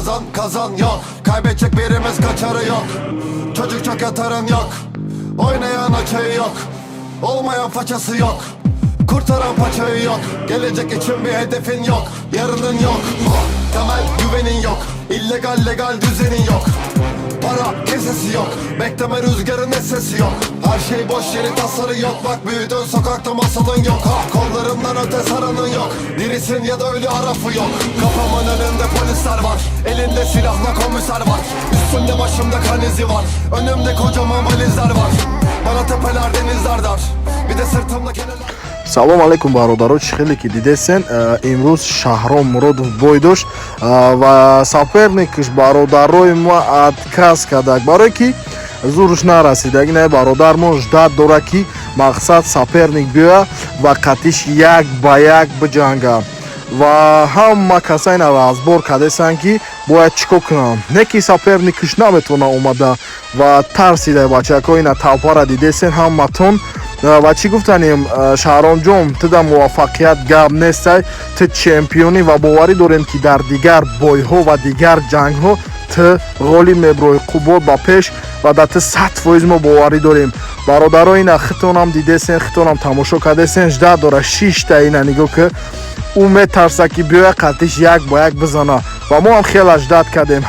kazan kazan yok. Kaybedecek birimiz kaçarı yok. Çocuk çok yatarın yok. Oynayan açayı yok. Olmayan façası yok. Kurtaran paçayı yok. Gelecek için bir hedefin yok. Yarının yok. Temel güvenin yok. İllegal legal düzenin yok. Para kesesi yok. Bekleme rüzgarın sesi yok. Her şey boş yeri tasarı yok. Bak büyüdün sokakta masalın yok. Kollarımdan öte saranın yok. Dirisin ya da ölü harafı yok. Kafamın önünde polisler var. Elinde silahla komiser var. Üstümde başımda kan izi var. Önümde kocaman valizler var. Bana tepeler denizler dar. Bir de sırtımda keneler. салом алейкум бародаро, чӣ хеле ки дидесен. имрӯз Шаҳром Муродов бой дошт ва саперникаш бародарои ма отказ кардак, барое ки зурш нарасидак. Не, бародар мо ждат дорад ки мақсад саперник биёяд ва қатиш як ба як биҷанга ва ҳама касаи разбор кардесанд ки бояд чӣ кор кунам. Не ки саперникаш наметавона омада ва тарсида бачако ина тавпара дидесен ҳаматон. ва чӣ гуфтанем Шаҳромҷон, туда муваффақият гап нестай, ту чемпионӣ ва боварӣ дорем ки дар дигар бойҳо ва дигар ҷангҳо ту ғолиб меброӣ. қубот ба пеш ва дар ту 100% мо боварӣ дорем. бародаро ина хитонам дидесен, хитонам тамошо кардесен, ждат дора 6 та ина нигоҳ ки ӯ метарса ки биёяд қатиш як ба як бизана ва мо ҳам хеле ждат кардем.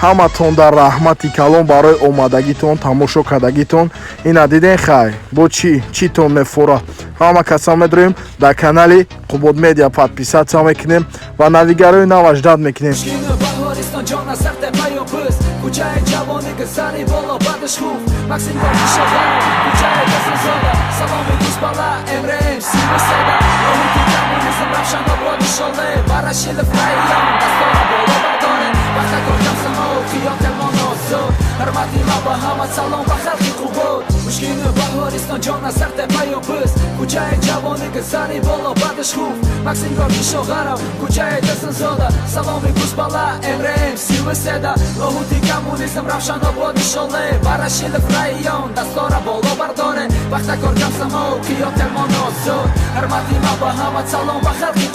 ҳаматон дар раҳмати калон барои омадагитон, тамошо кардагитон. ина диден хай бо чӣ тон мефорад. ҳама каса медроем дар канали Қубот медиа подписатсия мекунем ва навигарои нава ждат мекунем. ҳурмати ма ба ҳама салом ба халқи Қубот. мушкини баҳористон ҷон аз сар тепаё пӯст. кӯчаи ҷавонӣ гузари боло бадаш хуф. максимгор кишоғарав кӯчаи дасанзода. саломи гӯсбала эмрем сивседа. лоҳути коммунизм равшанобод нишоле. барашилиф район дастора боло бардоре. вақтакор камсамо киё телмонозод. ҳурмати ма ба ҳама салом ба халқи